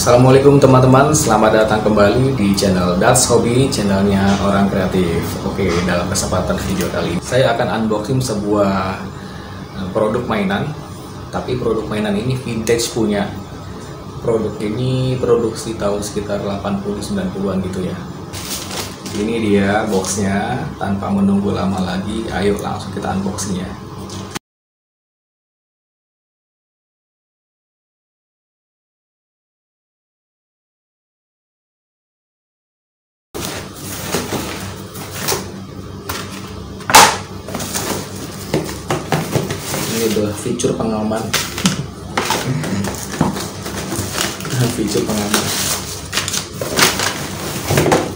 Assalamualaikum teman-teman, selamat datang kembali di channel That's Hobby, channelnya orang kreatif. Oke, dalam kesempatan video kali ini saya akan unboxing sebuah produk mainan. Tapi produk mainan ini vintage punya. Produk ini produksi tahun sekitar 80-90an gitu ya. Ini dia boxnya, tanpa menunggu lama lagi, ayo langsung kita unboxing ya. Ini adalah fitur pengaman. Fitur pengaman.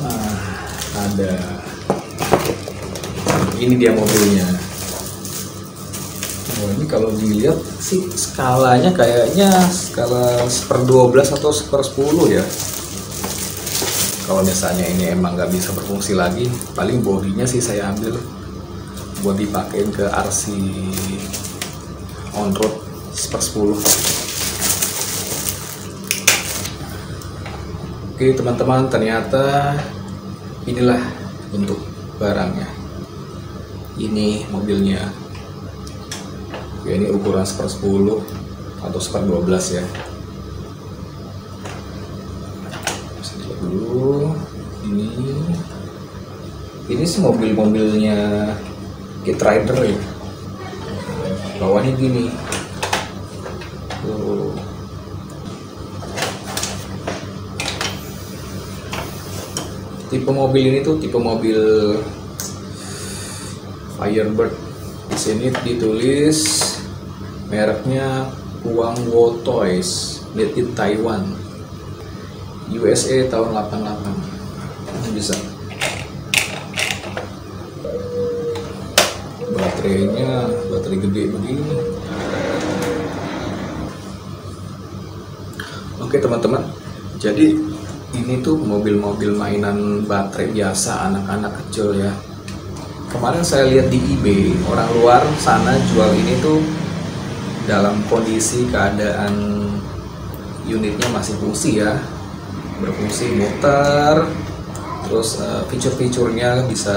Nah, ada. Ini dia mobilnya. Oh, ini kalau dilihat sih skalanya kayaknya skala 1/12 atau 1/10 ya. Kalau misalnya ini emang nggak bisa berfungsi lagi, paling bodinya sih saya ambil buat dipakein ke RC on road 1/10. Oke teman-teman, ternyata inilah bentuk barangnya. Ini mobilnya. Ya, ini ukuran 1/10 atau 1/12 ya. Bisa lihat dulu. Ini sih mobil-mobilnya Kit Rider ya. Bawahnya gini. Tuh. Tipe mobil ini tuh tipe mobil Firebird. Di sini ditulis mereknya Guangwo Toys, made in Taiwan, USA tahun 88. Ini bisa. Baterainya baterai gede begini. Oke teman-teman, jadi ini tuh mobil-mobil mainan baterai biasa anak-anak kecil ya. Kemarin saya lihat di eBay, orang luar sana jual ini tuh dalam kondisi keadaan unitnya masih fungsi ya, berfungsi muter, terus fitur-fiturnya bisa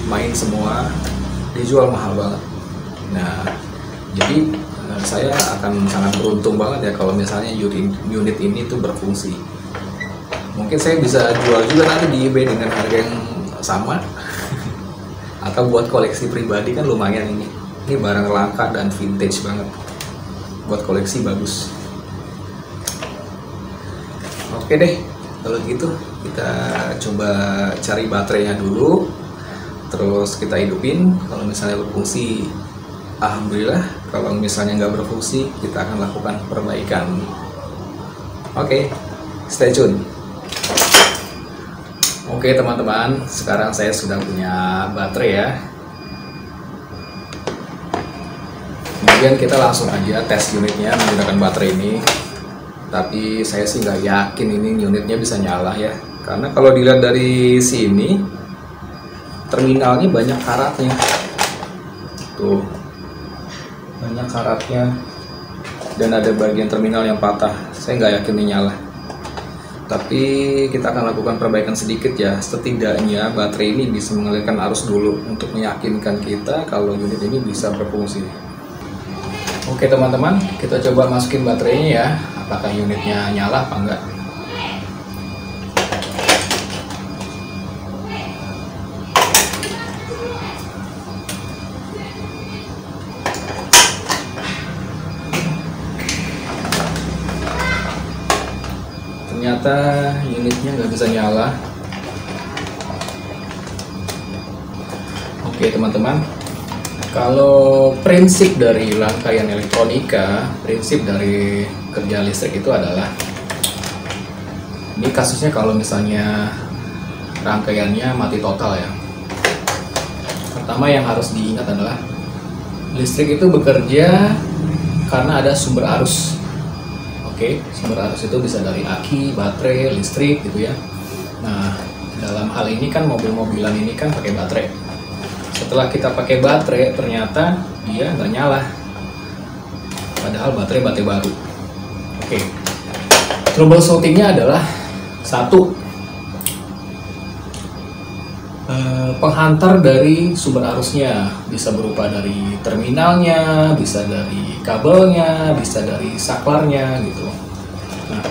main semua, dijual mahal banget. Nah, jadi saya akan sangat beruntung banget ya kalau misalnya unit ini tuh berfungsi. Mungkin saya bisa jual juga nanti di eBay dengan harga yang sama. Atau buat koleksi pribadi kan lumayan ini. Ini barang langka dan vintage banget. Buat koleksi bagus. Oke deh, kalau gitu kita coba cari baterainya dulu. Terus kita hidupin. Kalau misalnya berfungsi, alhamdulillah. Kalau misalnya nggak berfungsi, kita akan lakukan perbaikan. Oke, stay tune. Oke teman-teman, sekarang saya sudah punya baterai ya. Kemudian kita langsung aja tes unitnya menggunakan baterai ini. Tapi saya sih nggak yakin ini unitnya bisa nyala ya. Karena kalau dilihat dari sini, terminalnya banyak karatnya. Tuh, banyak karatnya. Dan ada bagian terminal yang patah. Saya nggak yakin ini nyala. Tapi kita akan lakukan perbaikan sedikit ya. Setidaknya baterai ini bisa mengalirkan arus dulu untuk meyakinkan kita kalau unit ini bisa berfungsi. Oke teman-teman, kita coba masukin baterainya ya. Apakah unitnya nyala apa enggak? Ternyata unitnya nggak bisa nyala. Oke teman-teman, kalau prinsip dari rangkaian elektronika, prinsip dari kerja listrik itu adalah, ini kasusnya kalau misalnya rangkaiannya mati total ya. Pertama yang harus diingat adalah listrik itu bekerja karena ada sumber arus. Oke, sumber arus itu bisa dari aki, baterai, listrik gitu ya. Nah, dalam hal ini kan mobil-mobilan ini kan pakai baterai. Setelah kita pakai baterai, ternyata dia nggak nyala. Padahal baterai baru. Oke. Troubleshootingnya adalah satu, penghantar dari sumber arusnya, bisa berupa dari terminalnya, bisa dari kabelnya, bisa dari saklarnya gitu. Nah,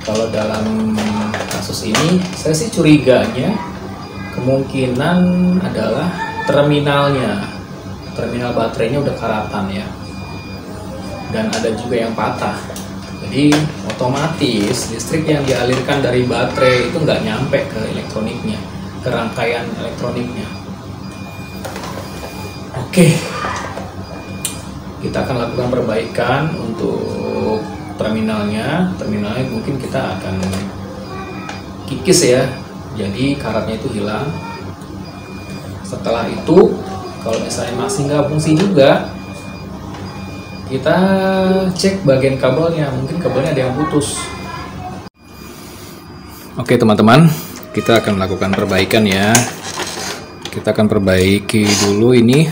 kalau dalam kasus ini saya sih curiganya kemungkinan adalah terminal baterainya udah karatan ya, dan ada juga yang patah. Jadi otomatis listrik yang dialirkan dari baterai itu nggak nyampe ke elektroniknya, ke rangkaian elektroniknya. Oke, kita akan lakukan perbaikan untuk terminalnya mungkin kita akan kikis ya, jadi karatnya itu hilang. Setelah itu kalau misalnya masih nggak fungsi juga, kita cek bagian kabelnya, mungkin kabelnya ada yang putus. Oke teman-teman, kita akan melakukan perbaikan ya. Kita akan perbaiki dulu ini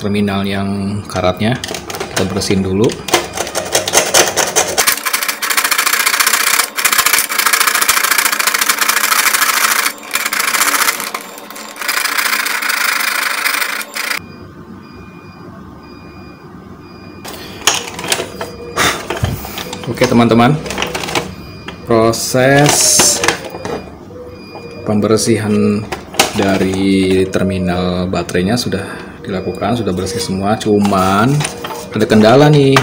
terminal yang karatnya, kita bersihin dulu. Oke teman-teman, proses pembersihan dari terminal baterainya sudah dilakukan, sudah bersih semua. Cuman ada kendala nih,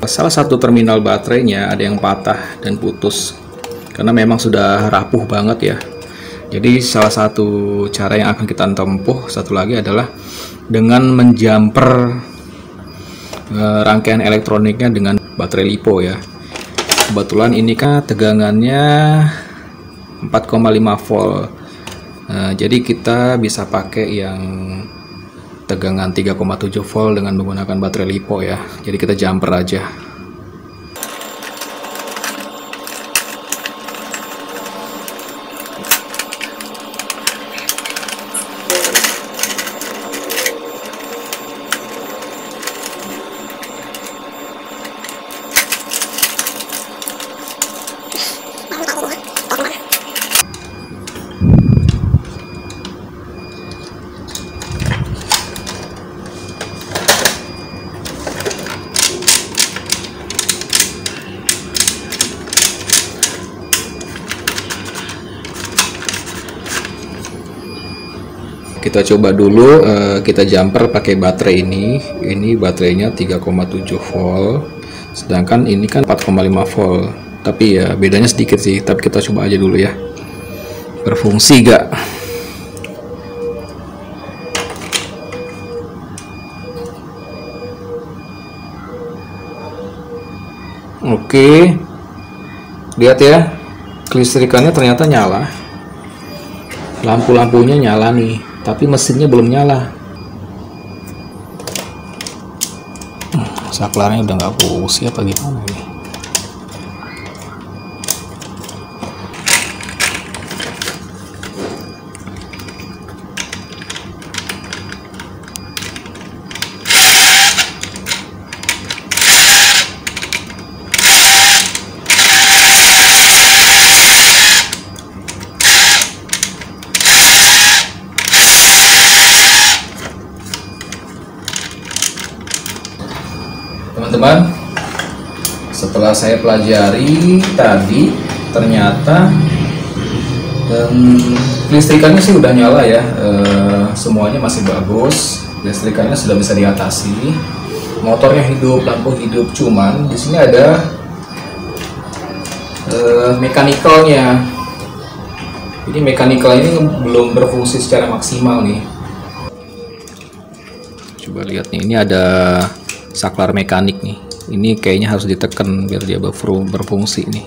salah satu terminal baterainya ada yang patah dan putus karena memang sudah rapuh banget ya. Jadi salah satu cara yang akan kita tempuh satu lagi adalah dengan menjamper rangkaian elektroniknya dengan baterai lipo ya. Kebetulan ini kan tegangannya 4,5 volt. Jadi kita bisa pakai yang tegangan 3,7 volt dengan menggunakan baterai lipo ya. Jadi kita jumper aja. Kita coba dulu, kita jumper pakai baterai ini baterainya 3,7 volt, sedangkan ini kan 4,5 volt, tapi ya bedanya sedikit sih. Tapi kita coba aja dulu ya, berfungsi gak. Oke, lihat ya, kelistrikannya ternyata nyala, lampu-lampunya nyala nih, tapi mesinnya belum nyala. Saklarnya udah nggak fungsi apa gimana nih? Teman-teman, setelah saya pelajari tadi, ternyata listrikannya sih udah nyala ya, semuanya masih bagus, listrikannya sudah bisa diatasi, motornya hidup, lampu hidup. Cuman di sini ada mekanikalnya. Jadi mekanikal ini belum berfungsi secara maksimal nih. Coba lihat nih, ini ada saklar mekanik nih, ini kayaknya harus ditekan biar dia berfungsi nih.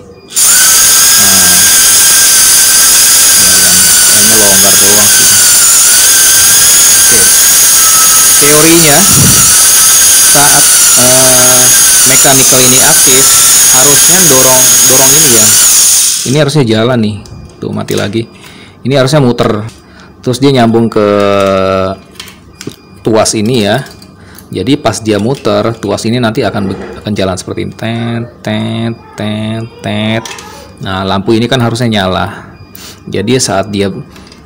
Kayaknya longgar doang sih. Oke. Teorinya saat mekanikal ini aktif, harusnya dorong ini ya. Ini harusnya jalan nih. Tuh mati lagi. Ini harusnya muter. Terus dia nyambung ke tuas ini ya. Jadi pas dia muter, tuas ini nanti akan jalan seperti ini. Tet tet tet tet. Nah, lampu ini kan harusnya nyala. Jadi saat dia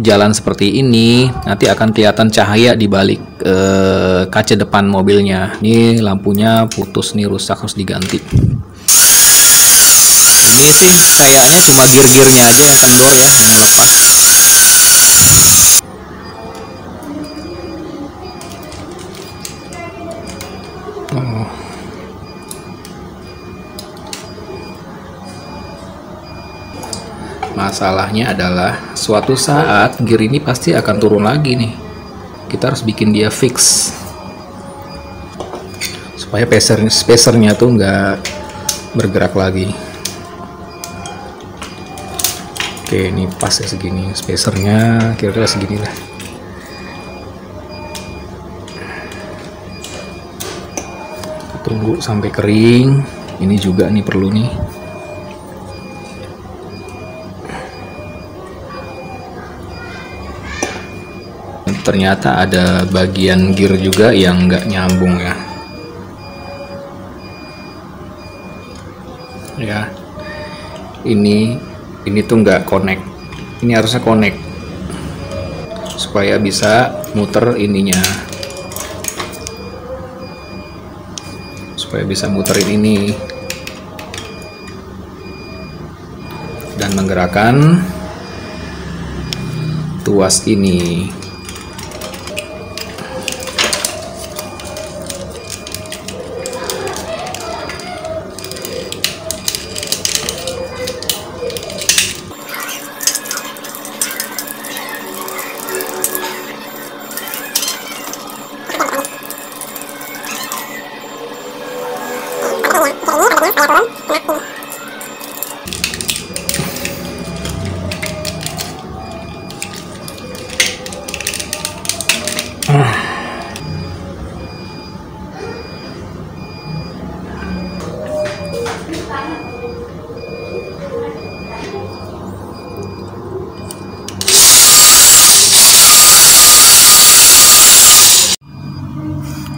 jalan seperti ini, nanti akan kelihatan cahaya di balik kaca depan mobilnya. Ini lampunya putus nih, rusak, harus diganti. Ini sih kayaknya cuma gear-gearnya aja yang kendor ya, yang lepas. Oh. Masalahnya adalah suatu saat gear ini pasti akan turun lagi nih. Kita harus bikin dia fix supaya spacernya tuh nggak bergerak lagi. Oke, ini pas ya segini spacernya, kira-kira segini lah. Tunggu sampai kering. Ini juga nih perlu nih. Ternyata ada bagian gear juga yang nggak nyambung ya. Ya, ini tuh nggak connect. Ini harusnya connect supaya bisa muter ininya, supaya bisa muterin ini dan menggerakkan tuas ini.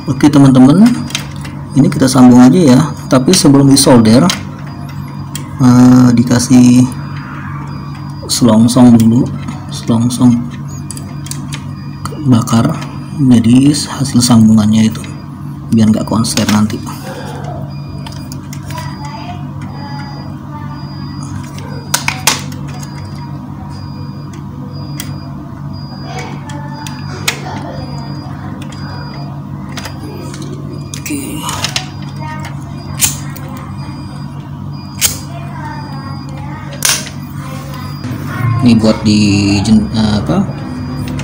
Oke teman-teman, ini kita sambung aja ya, tapi sebelum disolder dikasih selongsong dulu, selongsong bakar, jadi hasil sambungannya itu biar nggak konser nanti. Ini buat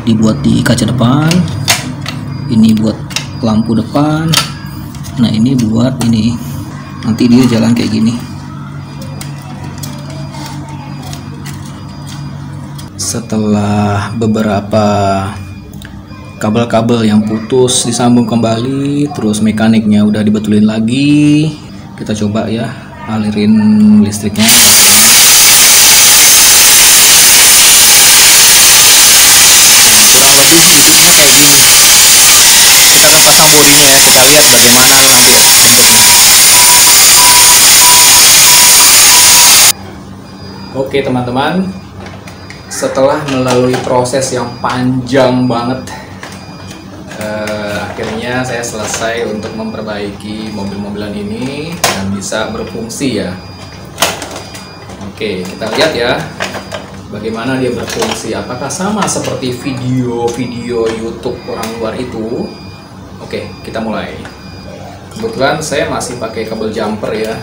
dibuat di kaca depan, ini buat lampu depan. Nah ini buat ini, nanti dia jalan kayak gini. Setelah beberapa kabel-kabel yang putus disambung kembali, terus mekaniknya udah dibetulin lagi, kita coba ya alirin listriknya. Kurang lebih sih isinya kayak gini. Kita akan pasang bodinya ya, kita lihat bagaimana nanti hasilnya. Oke teman-teman, setelah melalui proses yang panjang banget, akhirnya saya selesai untuk memperbaiki mobil-mobilan ini dan bisa berfungsi ya. Oke, kita lihat ya bagaimana dia berfungsi. Apakah sama seperti video-video YouTube orang luar itu? Oke, kita mulai. Kebetulan saya masih pakai kabel jumper ya.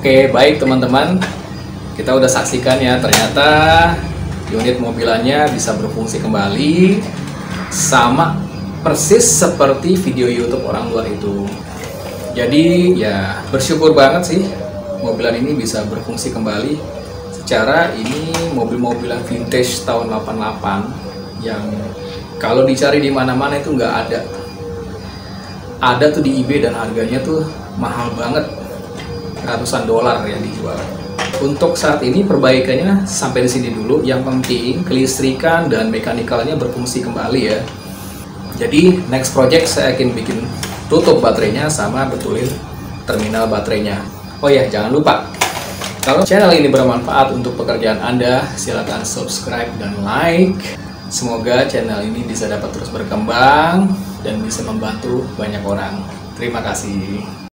Oke, baik teman-teman, kita udah saksikan ya, ternyata unit mobilannya bisa berfungsi kembali sama persis seperti video YouTube orang luar itu. Jadi ya bersyukur banget sih mobilan ini bisa berfungsi kembali. Secara ini mobil-mobilan vintage tahun 88 yang kalau dicari di mana-mana itu nggak ada. Ada tuh di eBay dan harganya tuh mahal banget, ratusan dolar yang dijual. Untuk saat ini perbaikannya sampai di sini dulu. Yang penting kelistrikan dan mekanikalnya berfungsi kembali ya. Jadi next project saya akan bikin tutup baterainya sama betulin terminal baterainya. Oh ya, jangan lupa kalau channel ini bermanfaat untuk pekerjaan Anda, silakan subscribe dan like. Semoga channel ini bisa dapat terus berkembang dan bisa membantu banyak orang. Terima kasih.